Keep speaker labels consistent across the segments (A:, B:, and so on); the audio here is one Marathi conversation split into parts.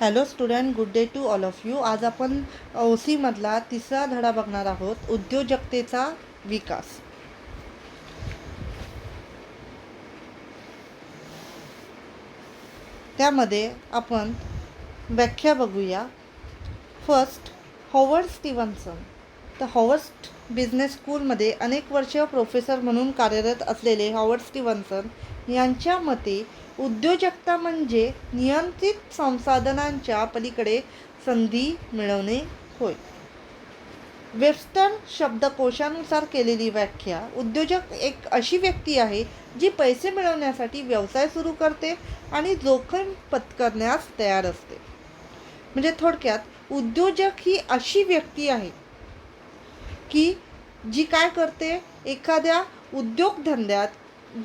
A: Hello student, good day to all of you. आज आपण OC मधला तिसरा धडा बघणार आहोत, उद्योजकतेचा विकास. त्यामध्ये आपण व्याख्या बघूया. First, Howard Stevenson. तर हॉवर्ड बिझनेस स्कूलमध्ये अनेक वर्ष प्रोफेसर म्हणून कार्यरत असलेले हॉवर्ड स्टीव्हन्सन यांच्या मते उद्योजकता म्हणजे नियंत्रित संसाधनांच्या पलीकडे संधी मिळवणे होय. वेबस्टर शब्दकोशानुसार केलेली व्याख्या: उद्योजक एक अशी व्यक्ती आहे जी पैसे मिळवण्यासाठी व्यवसाय सुरू करते आणि जोखीम पत्करण्यास तयार असते. म्हणजे थोडक्यात उद्योजक ही अशी व्यक्ती आहे की जी काय करते, एखाद्या उद्योगधंद्यात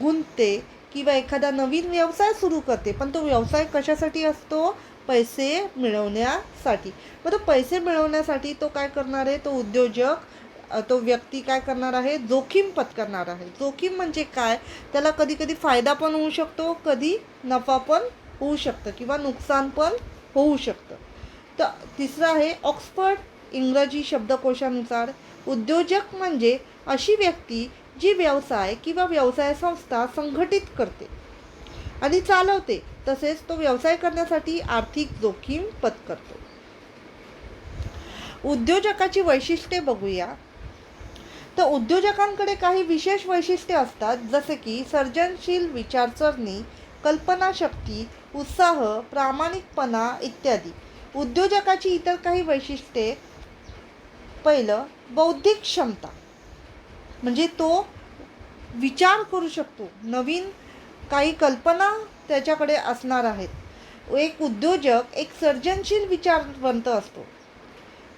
A: गुंतते किंवा एखादा नवीन व्यवसाय सुरू करते. पण तो व्यवसाय कशासाठी असतो? पैसे मिळवण्यासाठी. मग तो पैसे मिळवण्यासाठी तो काय करणार आहे? तो उद्योजक, तो व्यक्ती काय करणार आहे? जोखीम पत्करणार आहे. जोखीम म्हणजे काय? त्याला कधी कधी फायदा पण होऊ शकतो, कधी नफा पण होऊ शकतं किंवा नुकसान पण होऊ शकतं. तर तिसरं आहे ऑक्सफर्ड इंग्रजी शब्दकोशानुसार, उद्योजक म्हणजे अशी व्यक्ती जी व्यवसाय किंवा व्यवसाय संस्था संघटित करते आणि चालवते, तसेच तो व्यवसाय करण्यासाठी आर्थिक जोखीम पत्करतो. उद्योजकाची वैशिष्ट्ये बघूया. तर उद्योजकांकडे काही विशेष वैशिष्ट्ये असतात, जसे की सर्जनशील विचारसरणी, कल्पनाशक्ती, उत्साह, प्रामाणिकपणा इत्यादी. उद्योजकाची इतर काही वैशिष्ट्ये: पहिलं, बौद्धिक क्षमता, म्हणजे तो विचार करू शकतो, नवीन काही कल्पना त्याच्याकडे असणार आहेत. एक उद्योजक एक सर्जनशील विचारवंत असतो,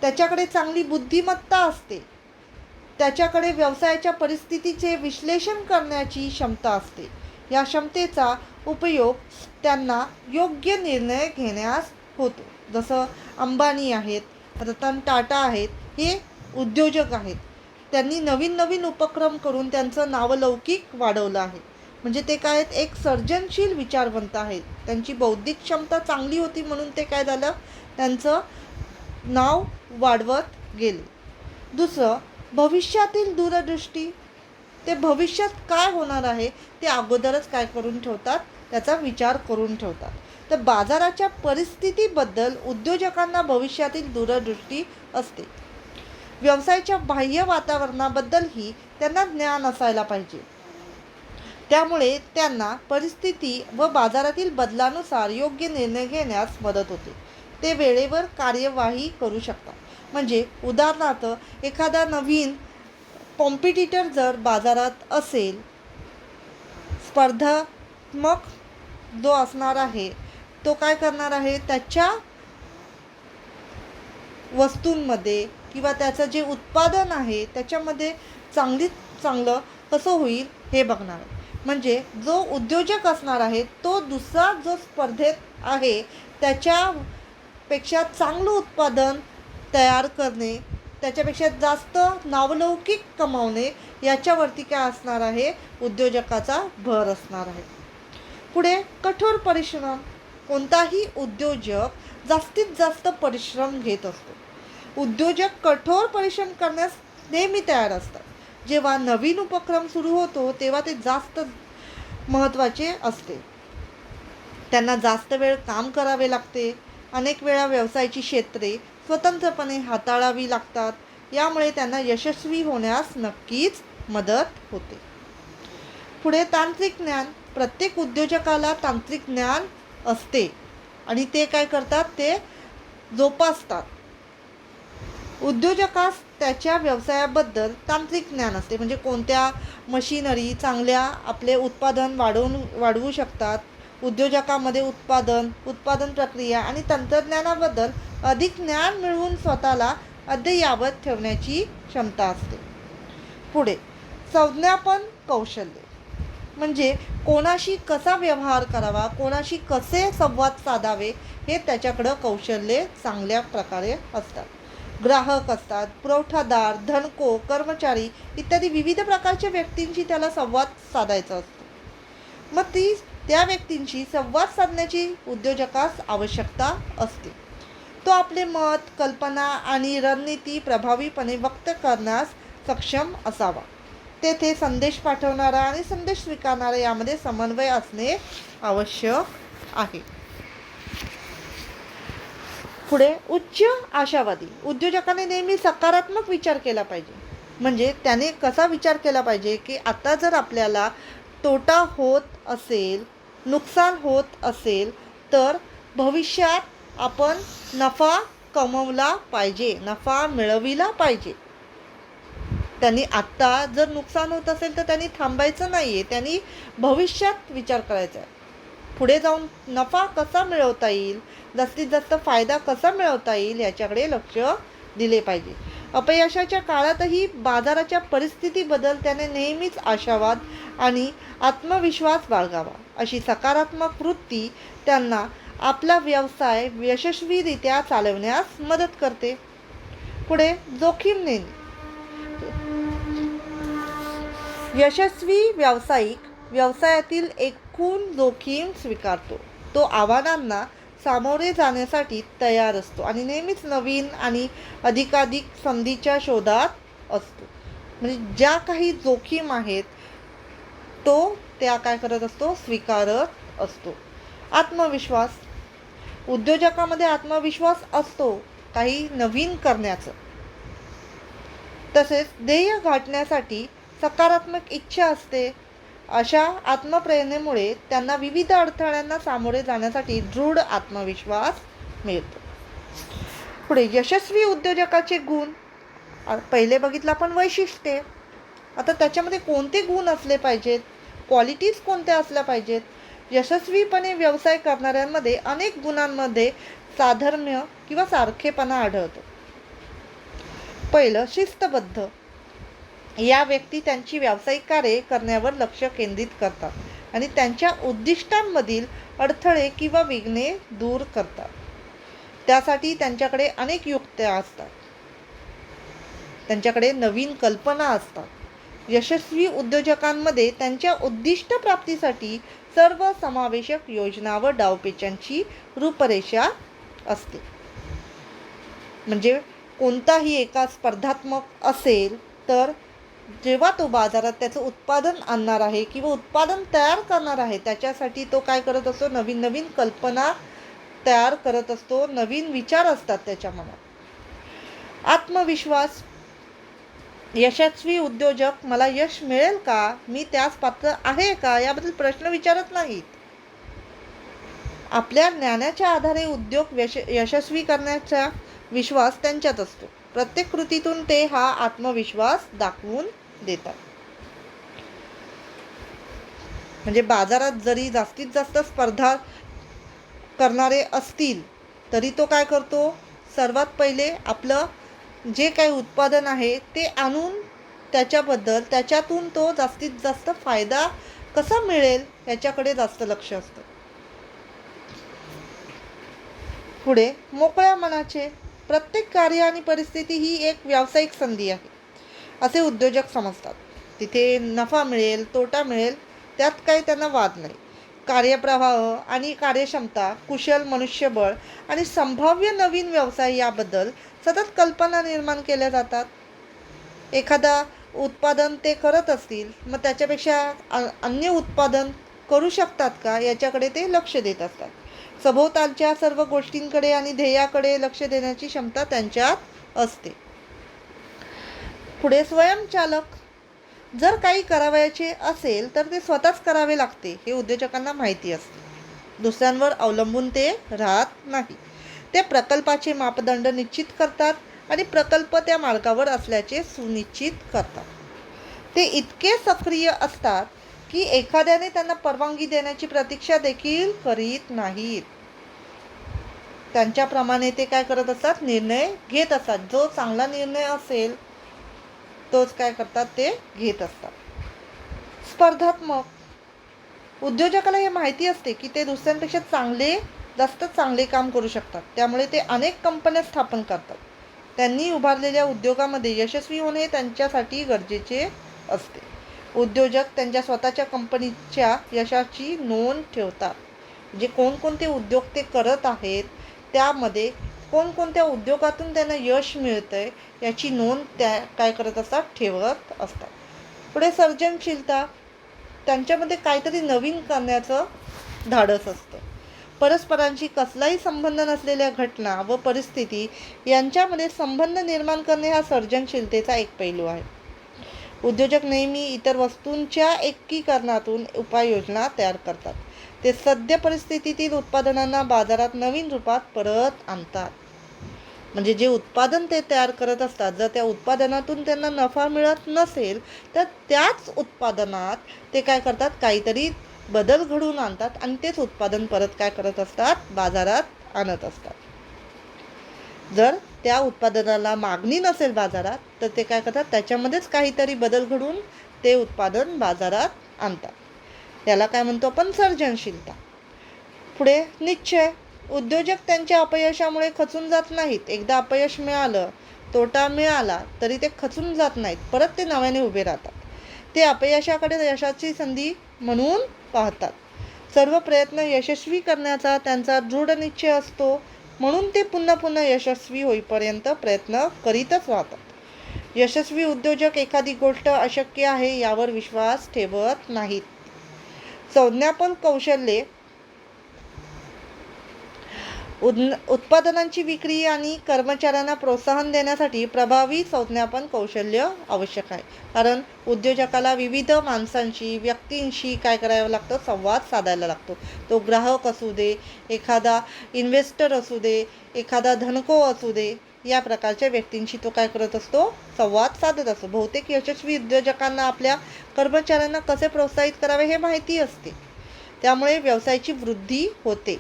A: त्याच्याकडे चांगली बुद्धिमत्ता असते, त्याच्याकडे व्यवसायाच्या परिस्थितीचे विश्लेषण करण्याची क्षमता असते. या क्षमतेचा उपयोग त्यांना योग्य निर्णय घेण्यास होतो. जसं अंबानी आहेत, रतन टाटा आहेत, हे उद्योजक आहेत. त्यांनी नवीन नवीन उपक्रम करून त्यांचं नावलौकिक वाढवलं आहे. म्हणजे ते काय आहेत? एक सर्जनशील विचारवंत आहेत. त्यांची बौद्धिक क्षमता चांगली होती म्हणून ते काय झालं? त्यांचं नाव वाढवत गेले. दुसरं, भविष्यातील दूरदृष्टी. ते भविष्यात काय होणार आहे ते अगोदरच काय करून ठेवतात? त्याचा विचार करून ठेवतात. तर बाजाराच्या परिस्थितीबद्दल उद्योजकांना भविष्यातील दूरदृष्टी असते. व्यवसायाच्या बाह्य वातावरणाबद्दलही त्यांना ज्ञान असायला पाहिजे. त्यामुळे त्यांना परिस्थिती व बाजारातील बदलानुसार योग्य निर्णय घेण्यास मदत होते. ते वेळेवर कार्यवाही करू शकतात. म्हणजे उदाहरणार्थ एखादा नवीन कॉम्पिटिटर जर बाजारात असेल, स्पर्धात्मक जो असणार आहे, तो काय करणार आहे? त्याच्या वस्तूंमध्ये किंवा त्याचं जे उत्पादन आहे त्याच्यामध्ये चांगलं कसं होईल हे बघणार. म्हणजे जो उद्योजक असणार आहे तो दुसरा जो स्पर्धेत आहे त्याच्यापेक्षा चांगलं उत्पादन तयार करणे, त्याच्यापेक्षा जास्त नावलौकिक कमावणे, याच्यावरती काय असणार आहे? उद्योजकाचा भर असणार आहे. पुढे, कठोर परिश्रम. कोणताही उद्योजक जास्तीत जास्त परिश्रम घेत असतो. उद्योजक कठोर परिश्रम करण्यास नेहमी तयार असतात. जेव्हा नवीन उपक्रम सुरू होतो तेव्हा ते जास्त महत्त्वाचे असते. त्यांना जास्त वेळ काम करावे लागते. अनेक वेळा व्यवसायाची क्षेत्रे स्वतंत्रपणे हाताळावी लागतात. यामुळे त्यांना यशस्वी होण्यास नक्कीच मदत होते. पुढे, तांत्रिक ज्ञान. प्रत्येक उद्योजकाला तांत्रिक ज्ञान असते आणि ते काय करतात? ते जोपासतात. उद्योजकास त्याच्या व्यवसायाबद्दल तांत्रिक ज्ञान असते. म्हणजे कोणत्या मशिनरी चांगल्या आपले उत्पादन वाढवू शकतात. उद्योजकामध्ये उत्पादन प्रक्रिया आणि तंत्रज्ञानाबद्दल अधिक ज्ञान मिळवून स्वतःला अद्ययावत ठेवण्याची क्षमता असते. पुढे, संज्ञापन कौशल्य. म्हणजे कोणाशी कसा व्यवहार करावा, कोणाशी कसे संवाद साधावे, हे त्याच्याकडं कौशल्ये चांगल्या प्रकारे असतात. ग्राहक असतात, पुरवठादार, धनको, कर्मचारी इत्यादी विविध प्रकारच्या व्यक्तींशी त्याला संवाद साधायचा असतो. मग त्या व्यक्तींशी संवाद साधण्याची उद्योजकास आवश्यकता असते. तो आपले मत, कल्पना आणि रणनीती प्रभावीपणे व्यक्त करण्यास सक्षम असावा. तेथे संदेश पाठवणारा आणि संदेश स्वीकारणारा यामध्ये समन्वय असणे आवश्यक आहे. पुढे उच्च आशावादी. उद्योजकाने नेहमी सकारात्मक विचार केला पाहिजे. म्हणजे त्याने कसा विचार केला पाहिजे की आता जर आपल्याला तोटा होत असेल, नुकसान होत असेल, तर भविष्यात आपण नफा कमवला पाहिजे, नफा मिळविला पाहिजे. त्यांनी आत्ता जर नुकसान होत असेल तर त्यांनी थांबायचं नाही आहे, त्यांनी भविष्यात विचार करायचा आहे. पुढे जाऊन नफा कसा मिळवता येईल, जास्तीत जास्त फायदा कसा मिळवता येईल याच्याकडे लक्ष दिले पाहिजे. अपयशाच्या काळातही बाजाराच्या परिस्थितीबद्दल त्याने नेहमीच आशावाद आणि आत्मविश्वास बाळगावा. अशी सकारात्मक वृत्ती त्यांना आपला व्यवसाय यशस्वीरित्या चालवण्यास मदत करते. पुढे जोखीम नेणे. यशस्वी व्यावसायिक व्यवसायातील एकूण जोखीम स्वीकारतो. तो आव्हानांना सामोरे जाण्यासाठी तयार असतो आणि नेहमीच नवीन आणि अधिकाधिक संधीच्या शोधात असतो. म्हणजे ज्या काही जोखीम आहेत तो त्या काय करत असतो, स्वीकारत असतो. आत्मविश्वास. उद्योजकामध्ये आत्मविश्वास असतो काही नवीन करण्याचं. तसेच ध्येय गाठण्यासाठी सकारात्मक इच्छा असते. अशा आत्मप्रेरणेमुळे त्यांना विविध अडथळ्यांना सामोरे जाण्यासाठी दृढ आत्मविश्वास मिळतो. पुढे यशस्वी उद्योजकाचे गुण. पहिले बघितलं आपण वैशिष्ट्ये. आता त्याच्यामध्ये कोणते गुण असले पाहिजेत, क्वालिटीज कोणत्या असल्या पाहिजेत. यशस्वीपणे व्यवसाय करणाऱ्यांमध्ये अनेक गुणांमध्ये साधर्म्य किंवा सारखेपणा आढळतो. पहिलं, शिस्तबद्ध. या व्यक्ती त्यांची व्यावसायिक कार्ये करण्यावर लक्ष केंद्रित करतात आणि त्यांच्या उद्दिष्टांमधील अडथळे किंवा विघ्ने दूर करतात. त्यासाठी त्यांच्याकडे अनेक युक्त्या असतात, त्यांच्याकडे नवीन कल्पना असतात. यशस्वी उद्योजकांमध्ये त्यांच्या उद्दिष्ट प्राप्तीसाठी सर्वसमावेशक योजना व डावपेचांची रूपरेषा असते. म्हणजे कोणताही एका स्पर्धात्मक असेल तर जेव्हा तो बाजारात त्याचं उत्पादन आणणार आहे किंवा उत्पादन तयार करणार आहे त्याच्यासाठी तो काय करत असतो, नवीन नवीन कल्पना तयार करत असतो, नवीन विचार असतात त्याच्या मनात. आत्मविश्वास. यशस्वी उद्योजक मला यश मिळेल का, मी त्यास पात्र आहे का याबद्दल प्रश्न विचारत नाहीत. आपल्या ज्ञानाच्या आधारे उद्योग यशस्वी करण्याचा विश्वास त्यांच्यात असतो. प्रत्येक कृतीतून ते हा आत्मविश्वास दाखवून देतात. म्हणजे बाजारात जरी जास्तीत जास्त स्पर्धा करणारे असतील तरी तो काय करतो, सर्वात पहिले आपलं जे काही उत्पादन आहे ते आणून त्याच्यातून तो जास्तीत जास्त फायदा कसा मिळेल याच्याकडे जास्त लक्ष असतं. पुढे मोकळ्या मनाचे. प्रत्येक कार्य आणि परिस्थिती ही एक व्यावसायिक संधी आहे असे उद्योजक समजतात. तिथे नफा मिळेल, तोटा मिळेल त्यात काही त्यांना वाद नाही. कार्यप्रवाह आणि कार्यक्षमता, कुशल मनुष्यबळ आणि संभाव्य नवीन व्यवसाय याबद्दल सतत कल्पना निर्माण केल्या जातात. एखादा उत्पादन ते करत असतील मग त्याच्यापेक्षा अन्य उत्पादन करू शकतात का याच्याकडे ते लक्ष देत असतात. सभोवतालच्या सर्व गोष्टींकडे आणि ध्येयाकडे लक्ष देण्याची क्षमता त्यांच्यात असते. पुढे स्वयंचालक. जर काही करावयाचे असेल तर ते स्वतःच करावे लागते हे उद्योजकांना माहिती असते. दुसऱ्यांवर अवलंबून ते राहत नाही. ते प्रकल्पाचे मापदंड निश्चित करतात आणि प्रकल्प त्या मार्गावर असल्याचे सुनिश्चित करतात. ते इतके सक्रिय असतात की एखाद्याने त्यांना परवानगी देण्याची प्रतीक्षा देखील करीत नाहीत. त्यांच्याप्रमाणे ते काय करत असतात, निर्णय घेत असतात. जो चांगला निर्णय असेल तोच काय करतात, ते घेत असतात. स्पर्धात्मक. उद्योजकाला हे माहिती असते की ते दुसऱ्यांपेक्षा जास्त चांगले काम करू शकतात. त्यामुळे ते अनेक कंपन्या स्थापन करतात. त्यांनी उभारलेल्या उद्योगामध्ये यशस्वी होणे त्यांच्यासाठी गरजेचे असते. उद्योजक त्यांच्या स्वतःच्या कंपनीच्या यशाची नोंद ठेवतात. जे कोणकोणते उद्योग ते करत आहेत, त्यामध्ये कोणकोणत्या उद्योगातून त्यांना यश मिळतं आहे याची नोंद त्या काय करत असतात, ठेवत असतात. पुढे सर्जनशीलता, त्यांच्यामध्ये काहीतरी नवीन करण्याचं धाडस असतं. परस्परांशी कसलाही संबंध नसलेल्या घटना व परिस्थिती यांच्यामध्ये संबंध निर्माण करणे हा सर्जनशीलतेचा एक पैलू आहे. उद्योजक नेहमी इतर वस्तूंच्या एकीकरणातून उपाययोजना तयार करतात. ते सद्य परिस्थितीतील उत्पादनांना बाजारात नवीन रूपात परत आणतात. म्हणजे जे उत्पादन ते तयार करत असतात, जर त्या उत्पादनातून त्यांना नफा मिळत नसेल तर त्याच उत्पादनात ते काय करतात, काहीतरी बदल घडवून आणतात आणि तेच उत्पादन परत काय करत असतात, बाजारात आणत असतात. जर त्या उत्पादनाला मागणी नसेल बाजारात तर ते काय करतात, त्याच्यामध्येच काहीतरी बदल घडवून ते उत्पादन बाजारात आणतात. याला काय म्हणतो आपण, सर्जनशीलता. पुढे निश्चय. उद्योजक त्यांच्या अपयशामुळे खचून जात नाहीत. एकदा अपयश मिळालं, तोटा मिळाला तरी ते खचून जात नाहीत, परत ते नव्याने उभे राहतात. ते अपयशाकडे यशाची संधी म्हणून पाहतात. सर्व प्रयत्न यशस्वी करण्याचा त्यांचा दृढ निश्चय असतो, म्हणून ते पुन्हा पुन्हा यशस्वी होईपर्यंत प्रयत्न करीतच राहतात. यशस्वी उद्योजक एखादी गोष्ट अशक्य आहे यावर विश्वास ठेवत नाहीत. संज्ञापन कौशल्ये. उत्पादनांची विक्री आणि कर्मचाऱ्यांना प्रोत्साहन देण्यासाठी प्रभावी संज्ञापन कौशल्य आवश्यक आहे. कारण उद्योजकाला विविध माणसांशी, व्यक्तींशी काय करावं लागतं, संवाद साधायला लागतो. तो ग्राहक असू दे, एखादा इन्व्हेस्टर असू दे, एखादा धनको असू दे, या प्रकारच्या व्यक्तींशी तो काय करत असतो, संवाद साधत असतो. बहुतेक यशस्वी उद्योजकांना आपल्या कर्मचाऱ्यांना कसे प्रोत्साहित करावे हे माहिती असते. त्यामुळे व्यवसायाची वृद्धी होते.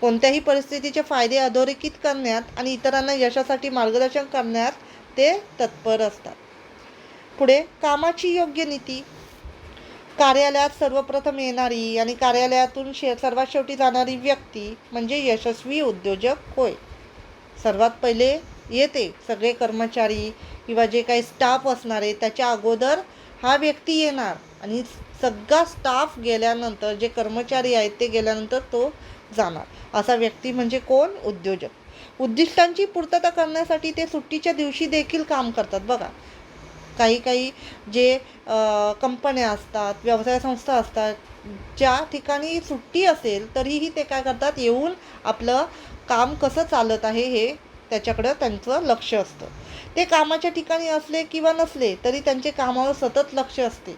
A: कोणत्याही परिस्थितीचे फायदे अधोरेखित करण्यात आणि इतरांना यशासाठी मार्गदर्शन करण्यात ते तत्पर असतात. पुढे कामाची योग्य नीती. कार्यालयात सर्वप्रथम येणारी आणि कार्यालयातून सर्वात शेवटी जाणारी व्यक्ती म्हणजे यशस्वी उद्योजक होय. सर्वात पहिले येते, सगळे कर्मचारी किंवा जे काही स्टाफ असणार आहे त्याच्या अगोदर हा व्यक्ती येणार आणि सगळा स्टाफ गेल्यानंतर, जे कर्मचारी आहेत ते गेल्यानंतर तो जाणार. असा व्यक्ती म्हणजे कोण, उद्योजक. उद्दिष्टांची पूर्तता करण्यासाठी ते सुट्टीच्या दिवशी देखील काम करतात. बघा, काही जे कंपन्या असतात, व्यवसाय संस्था असतात, ज्या ठिकाणी सुट्टी असेल तरीही ते काय करतात, येऊन आपलं काम कसं चालत आहे हे त्याच्याकडं त्यांचं लक्ष असतं. ते कामाच्या ठिकाणी असले किंवा नसले तरी त्यांचे कामावर सतत लक्ष असते.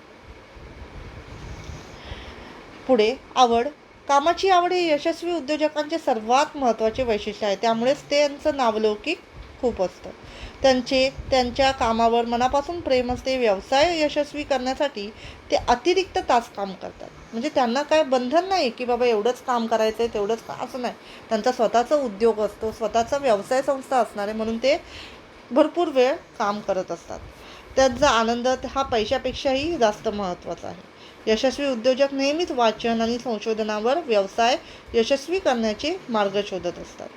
A: पुढे आवड. कामाची आवड हे यशस्वी उद्योजकांचे सर्वात महत्त्वाचे वैशिष्ट्य आहे. त्यामुळेच त्यांचं नावलौकिक खूप असतं. त्यांच्या कामावर मनापासून प्रेम असते. व्यवसाय यशस्वी करण्यासाठी ते अतिरिक्त तास काम करतात. म्हणजे त्यांना काय बंधन नाही की बाबा एवढंच काम करायचं आहे, तेवढंच असं नाही. त्यांचा स्वतःचा उद्योग असतो, स्वतःचा व्यवसाय संस्था असणार आहे, म्हणून ते भरपूर वेळ काम करत असतात. त्यांचा आनंद हा पैशापेक्षाही जास्त महत्त्वाचा आहे. यशस्वी उद्योजक नेहमीच वाचन आणि संशोधनावर व्यवसाय यशस्वी करण्याचे मार्ग शोधत असतात.